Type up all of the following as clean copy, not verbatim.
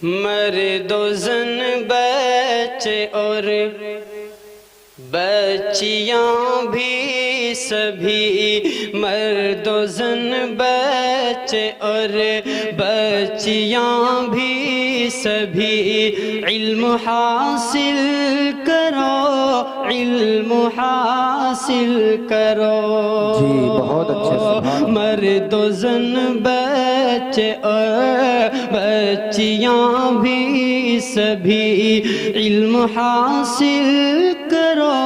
मर्दो ज़न बच्चे और बच्चियाँ भी सभी, मर्दो ज़न बच्चे और बच्चियाँ भी सभी, इल्म हासिल करो, इल्म हासिल करो। जी बहुत अच्छे। मर्दो ज़न बच्चे और बच्चियाँ भी सभी, इल्म हासिल करो,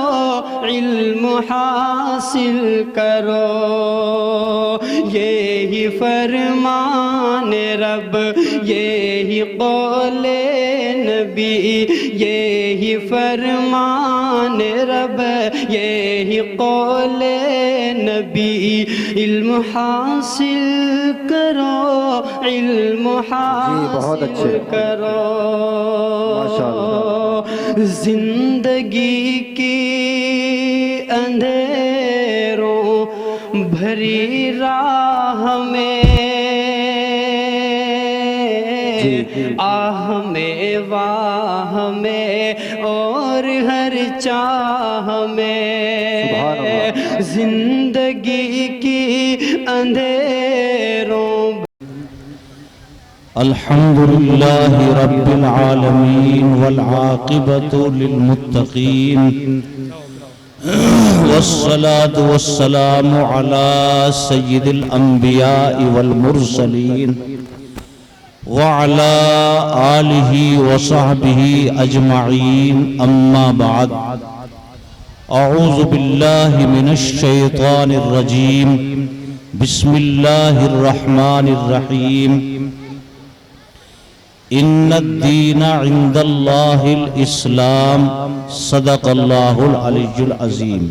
इल्म हासिल करो। यही फरमान रब, यही कौले नबी, यही फरमान रब, यही कौले नबी। इल्म हासिल करो, इल्म हासिल करो। माशाअल्लाह। जिंदगी की अंधेरों भरी राह में, आह में वाह में और हर चाह में, जिंदगी की अंधेरों। अल्हम्दुलिल्लाहि रब्बिल आलमीन वल आक़िबतु लिल मुत्तक़ीन वस्सलातु वस्सलामु अला सय्यिदिल अंबिया वल मुरसलीन व अला आलिहि व सहबिहि अजमईन, अम्मा बाद। अऊज़ु बिल्लाहि मिनश शैतानिर रजीम, बिस्मिल्लाहिर रहमानिर रहीम। इन्नद्दीन इंदल्लाहिल इस्लाम, सदक़ल्लाहुल अलीयुल अज़ीम।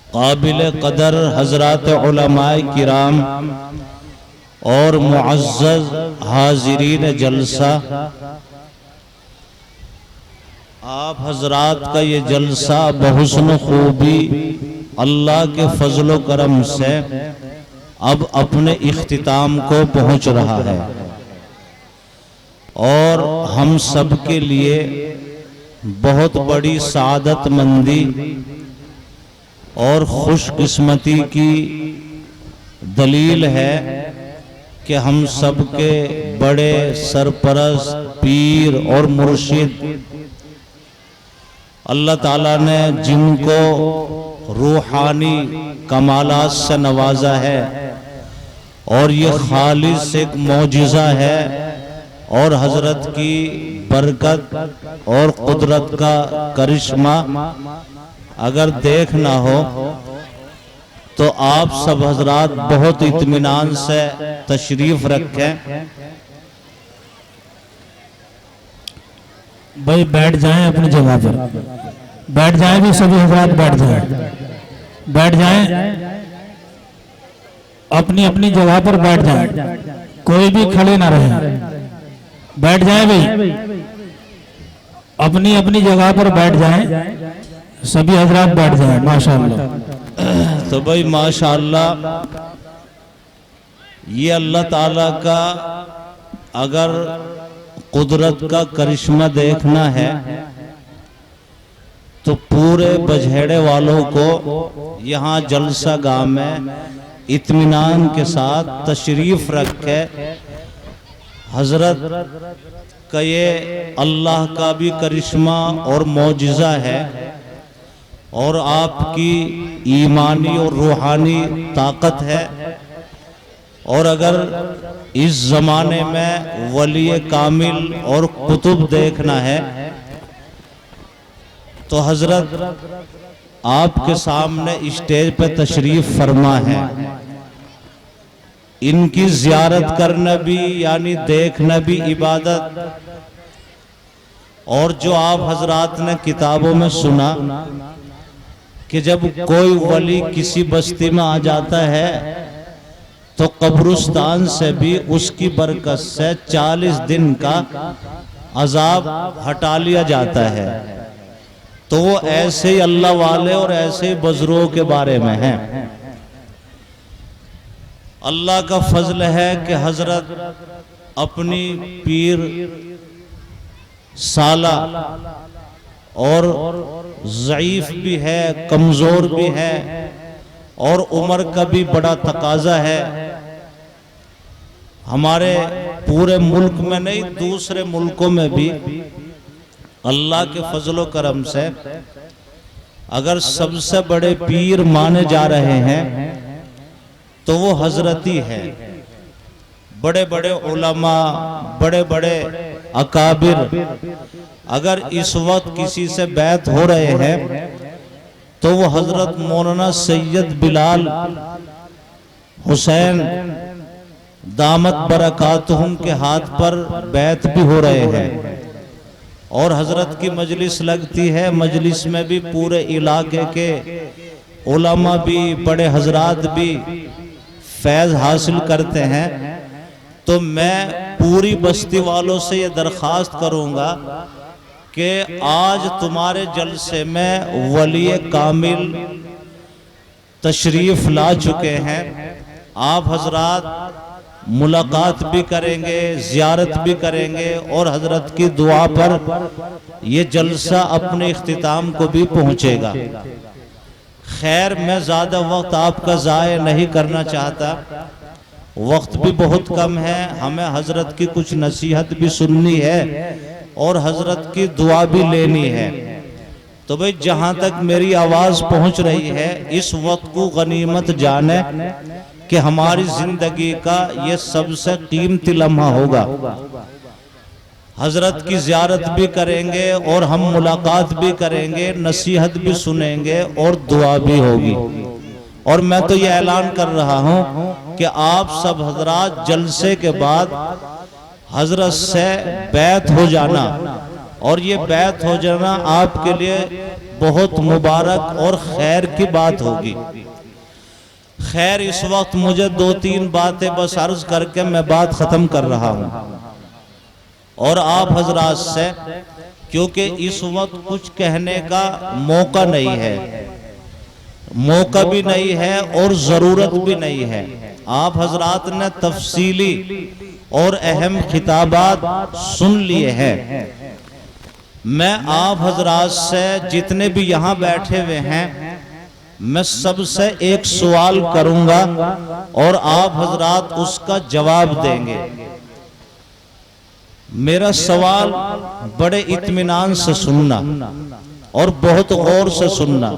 काबिल कदर हज़रात उलमाए किराम और मुअज़्ज़ज़ हाज़िरीन जलसा, आप हजरात का ये जलसा बहुस्न खूबी अल्लाह के फजलो करम से अब अपने इख्तिताम को पहुंच रहा है और हम सब के लिए बहुत बड़ी सादतमंदी और खुशकिस्मती की दलील है कि हम सब के बड़े सरपरस्त पीर और मुर्शिद अल्लाह ताला ने जिनको रूहानी कमालात से नवाजा है और ये खालिस एक मौजिज़ा है और हजरत की बरकत और कुदरत का करिश्मा अगर देखना हो तो आप सब हजरात बहुत इत्मीनान से तशरीफ रखें। भाई बैठ जाएं अपनी जगह पर, बैठ जाएं भी सभी हजरात, बैठ जाएं, बैठ जाएं अपनी अपनी जगह पर बैठ जाएं, कोई भी खड़े ना रहे, बैठ जाएं भाई अपनी अपनी जगह पर बैठ जाएं, सभी हजरात बैठ जाएं। माशाअल्लाह। तो भाई माशाअल्लाह, ये अल्लाह ताला का अगर कुदरत का करिश्मा देखना है तो पूरे बजहेड़े वालों को यहाँ जलसा गाह में इत्मीनान के साथ तशरीफ रखे। हजरत का ये अल्लाह का भी करिश्मा और मौजिज़ा है और आपकी ईमानी और रूहानी ताकत है। और अगर इस ज़माने में वली कामिल और कुतुब देखना है तो हजरत आपके सामने स्टेज पे तशरीफ फरमा है। इनकी ज़ियारत करना भी यानी देखना भी इबादत। और जो आप हजरात ने किताबों में सुना कि जब कोई वली किसी बस्ती में आ जाता है तो कब्रिस्तान से भी उसकी बरकत से 40 दिन का अजाब हटा लिया जाता है। तो वो ऐसे ही अल्लाह वाले और ऐसे ही बुजुर्गों के बारे में हैं। अल्लाह का फजल है कि हजरत अपनी पीर साला और ज़ईफ भी है, कमज़ोर भी है और उम्र का भी बड़ा तकाजा है। हमारे पूरे मुल्क में नहीं, दूसरे मुल्कों में भी अल्लाह के फजलो करम से अगर सबसे बड़े पीर माने जा रहे हैं तो वो हजरती है। बड़े बड़े उलमा, बड़े बड़े अकाबिर अगर इस वक्त किसी से बैत हो रहे हैं तो वो हजरत मौलाना सैयद बिलाल हुसैन दामत बरकातहुम के हाथ पर बैत भी हो रहे हैं। और हजरत की मजलिस लगती है, मजलिस में भी पूरे इलाके के उलमा भी, बड़े हजरात भी फैज़ हासिल करते हैं। तो मैं पूरी बस्ती वालों से ये दरख्वास्त करूंगा कि आज तुम्हारे जलसे में वली कामिल तशरीफ ला चुके हैं। आप हजरात मुलाकात भी करेंगे, ज़ियारत भी करेंगे और हजरत की दुआ पर ये जलसा अपने इख्तिताम को भी पहुंचेगा। खैर, मैं ज़्यादा वक्त आपका ज़ाय नहीं करना चाहता, वक्त भी बहुत कम है। हमें हजरत की कुछ नसीहत भी सुननी है और हजरत की दुआ भी लेनी है। तो भाई, जहां तक मेरी आवाज पहुंच रही है, इस वक्त को गनीमत जाने कि हमारी जिंदगी का ये सबसे कीमती लम्हा होगा। हजरत की ज़ियारत भी करेंगे और हम मुलाकात भी करेंगे, नसीहत भी सुनेंगे और दुआ भी होगी। और मैं तो ये ऐलान कर रहा हूं कि आप सब हजरात जलसे के बाद हजरत से बैत हो जाना, और ये बैत हो जाना आपके लिए बहुत मुबारक और खैर की बात होगी। खैर, इस वक्त मुझे 2-3 बातें बस अर्ज करके मैं बात खत्म कर रहा हूं। और आप हजरात से, क्योंकि इस वक्त कुछ कहने का मौका नहीं है, मौका भी नहीं है और ज़रूरत भी नहीं है। आप हजरात ने तफसीली और अहम खिताबात सुन लिए हैं। मैं आप हजरात से, जितने भी यहाँ बैठे हुए हैं, मैं सबसे एक सवाल करूंगा और आप हजरात उसका जवाब देंगे। मेरा सवाल बड़े इत्मीनान से सुनना और बहुत गौर से सुनना।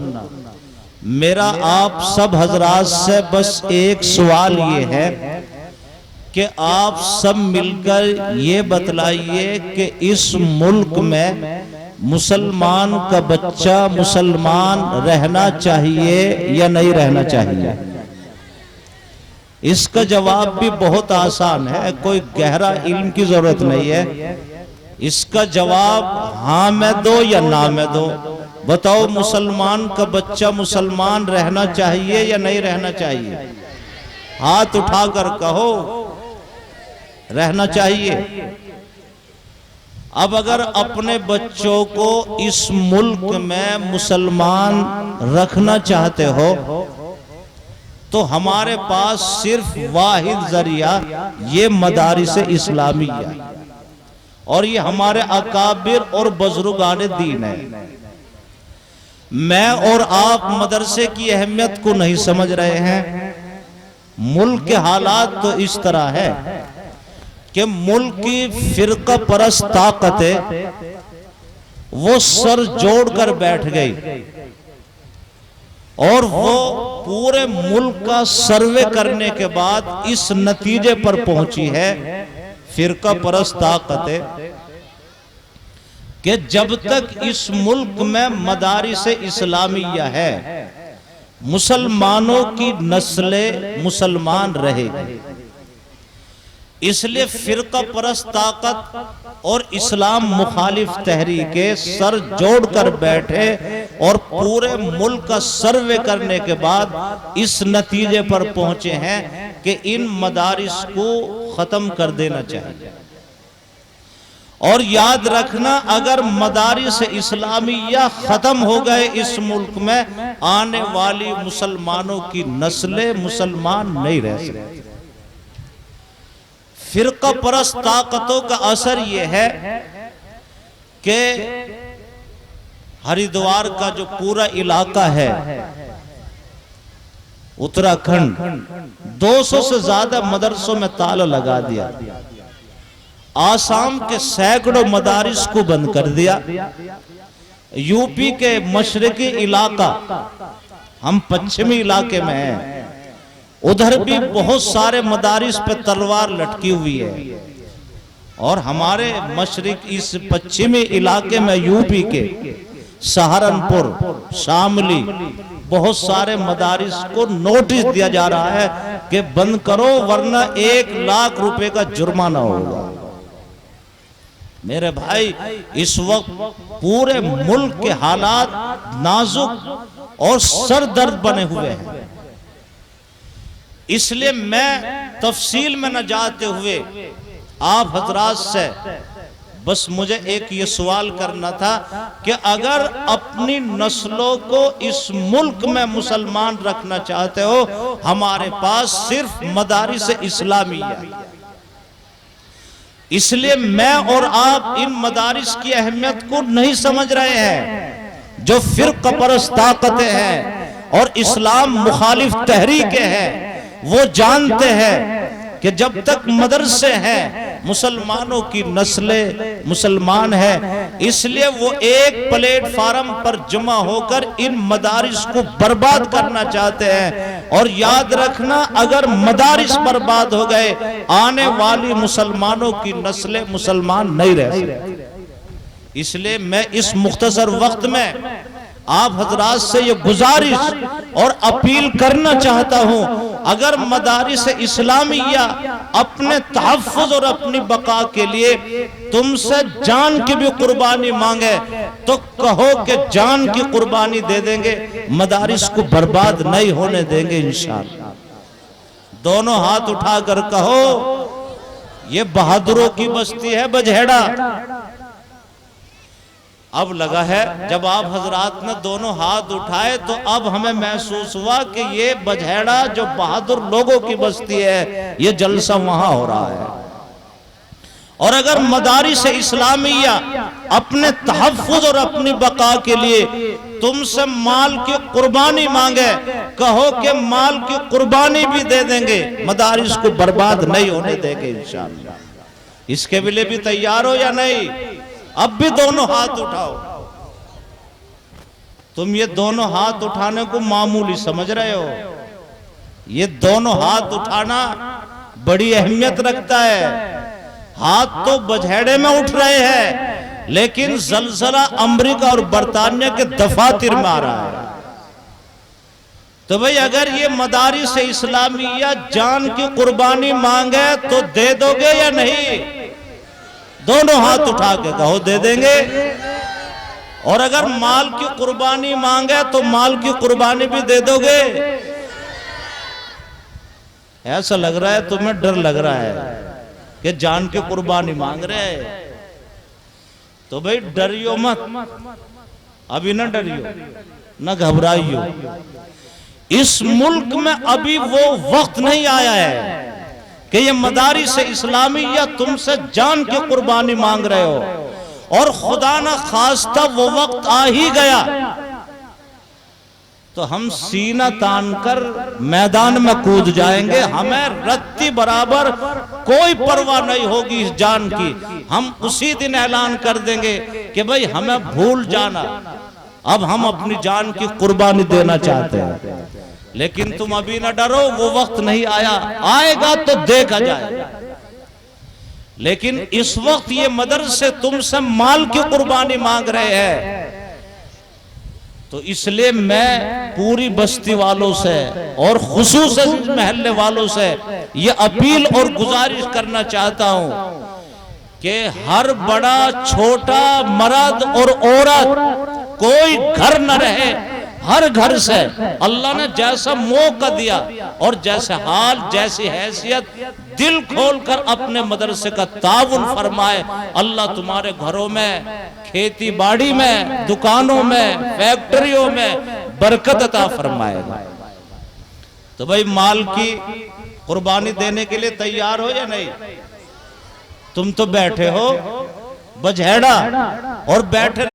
मेरा आप सब हजरात से बस एक सवाल ये है कि आप सब मिलकर ये बतलाइए कि इस मुल्क में मुसलमान का बच्चा मुसलमान रहना चाहिए या नहीं रहना चाहिए। इसका जवाब भी बहुत आसान है, कोई गहरा इल्म की जरूरत नहीं है। इसका जवाब हाँ में दो या ना में दो। बताओ, मुसलमान का बच्चा मुसलमान रहना चाहिए या नहीं रहना चाहिए? हाथ उठाकर कहो, रहना चाहिए। अब अगर अपने बच्चों को इस मुल्क में मुसलमान रखना चाहते हो तो हमारे पास सिर्फ वाहिद जरिया ये मदारिस इस्लामिया, और ये हमारे अकाबिर और बुजुर्गान दीन है। मैं और आप मदरसे की अहमियत को नहीं समझ रहे हैं। मुल्क के हालात तो इस तरह है कि मुल्क की फिरका परस्त ताकतें वो सर जोड़कर बैठ गई और वो पूरे मुल्क का सर्वे करने के बाद इस नतीजे पर पहुंची है, फिरका परस्त ताकतें, कि जब तक इस मुल्क में मदारिस इस्लामिया है, मुसलमानों की नस्लें मुसलमान रहेगी। इसलिए फिरका परस्त ताकत और इस्लाम मुखालिफ तहरीकें सर जोड़कर बैठे और पूरे मुल्क का सर्वे करने के बाद इस नतीजे पर पहुंचे हैं कि इन मदारिस को खत्म कर देना चाहिए। और याद रखना, अगर मदारिस इस्लामिया खत्म हो गए इस मुल्क में, आने वाली मुसलमानों की नस्लें मुसलमान नहीं रह सकती। फिरका परस्त ताकतों का असर यह है कि हरिद्वार का जो पूरा इलाका है, उत्तराखंड, 200 से ज्यादा मदरसों में ताला लगा दिया। आसाम के सैकड़ों मदारिस को बंद कर दिया। यूपी के मशरकी इलाका, हम पश्चिमी इलाके में हैं, उधर भी बहुत सारे मदारिस पे तलवार लटकी हुई है। और हमारे मशरिक इस पश्चिमी इलाके में यूपी के सहारनपुर, शामली, बहुत सारे मदारिस को नोटिस दिया जा रहा है कि बंद करो वरना 1 लाख रुपए का जुर्माना होगा। मेरे भाई, इस वक्त पूरे मुल्क के हालात नाजुक और सरदर्द बने हुए हैं। इसलिए मैं तफसील में न जाते हुए आप हजरात से बस मुझे एक ये सवाल करना था कि अगर अपनी नस्लों को इस मुल्क में मुसलमान रखना चाहते हो, हमारे पास सिर्फ मदारिस इस्लामिया। इसलिए मैं और आप इन मदारिस की अहमियत को नहीं समझ रहे हैं। जो फिरका परस्त ताकतें हैं और इस्लाम मुखालिफ तहरीकें हैं, वो जानते हैं कि जब तक मदरसे हैं मुसलमानों की नस्लें मुसलमान है। इसलिए वो एक प्लेटफार्म पर जमा होकर इन मदारिस को बर्बाद करना चाहते हैं। और याद रखना, अगर मदारिस बर्बाद हो गए, आने वाली मुसलमानों की नस्लें मुसलमान नहीं रह सकती। इसलिए मैं इस मुख्तसर वक्त में आप हजरात से ये गुजारिश और अपील करना चाहता हूं, अगर मदारिस इस्लामिया अपने तहफ़्फ़ुज़ और अपनी बका के लिए तुमसे जान की भी कुर्बानी मांगे तो कहो कि जान की कुर्बानी दे देंगे, मदारिस को बर्बाद नहीं होने देंगे इंशाअल्लाह। दोनों हाथ उठाकर कहो, ये बहादुरों की बस्ती है बजहेड़ा। अब लगा है, जब आप हजरात ने दोनों हाथ उठाए तो अब हमें महसूस हुआ कि ये बजहेड़ा जो बहादुर लोगों की बस्ती है, ये जलसा वहां हो रहा है। और अगर मदारिस इस्लामिया अपने तहफ़्फ़ुज़ और अपनी बका के लिए तुमसे माल की कुर्बानी मांगे, कहो कि माल की कुर्बानी भी दे देंगे, मदारिस को बर्बाद नहीं होने देंगे इंशाअल्लाह। इसके लिए भी तैयार हो या नहीं? अब भी दोनों हाथ उठाओ। तुम ये दोनों हाथ उठाने को मामूली समझ रहे हो, ये दोनों हाथ उठाना बड़ी अहमियत रखता है। हाथ तो बजहेड़े में उठ रहे हैं, लेकिन जलजला अमेरिका और बरतानिया के दफातर में आ रहा है। तो भाई, अगर ये मदारिस इस्लामिया जान की कुर्बानी मांगे तो दे दोगे या नहीं? दोनों हाथ उठा के कहो दे देंगे। और अगर माल की कुर्बानी मांगे तो माल की कुर्बानी भी दे दोगे? ऐसा लग रहा है तुम्हें डर लग रहा है कि जान की कुर्बानी मांग रहे हैं। तो भाई डरियो मत, अभी ना डरियो ना घबराइयो। इस मुल्क में अभी वो वक्त नहीं आया है कि ये मदारिस इस्लामिया तुमसे जान की कुर्बानी मांग रहे हो। और खुदा ना खास्ता वो वक्त आ ही गया तो हम सीना तान कर मैदान में कूद जाएंगे। हमें रत्ती बराबर कोई परवाह नहीं होगी इस जान की। हम उसी दिन ऐलान कर देंगे कि भाई हमें भूल जाना, अब हम अपनी जान की कुर्बानी देना चाहते हैं। लेकिन तुम अभी ना डरो, वो वक्त नहीं आया, आएगा तो देखा जाएगा। लेकिन इस वक्त ये मदरसे तुमसे माल की कुर्बानी मांग रहे हैं। तो इसलिए मैं पूरी बस्ती वालों से और खुसूसन महल्ले वालों से ये अपील और गुजारिश करना चाहता हूं कि हर बड़ा छोटा मर्द और औरत कोई घर न रहे, हर घर से अल्लाह ने जैसा मौका दिया और जैसे हाल जैसी हैसियत, दिल खोलकर अपने मदरसे का ताउन फरमाए। अल्लाह तुम्हारे घरों में, खेती बाड़ी में, दुकानों में, फैक्ट्रियों में बरकत अता फरमाएगा। तो भाई माल की कुर्बानी देने के लिए तैयार हो या नहीं? तुम तो बैठे हो बजहेड़ा और बैठे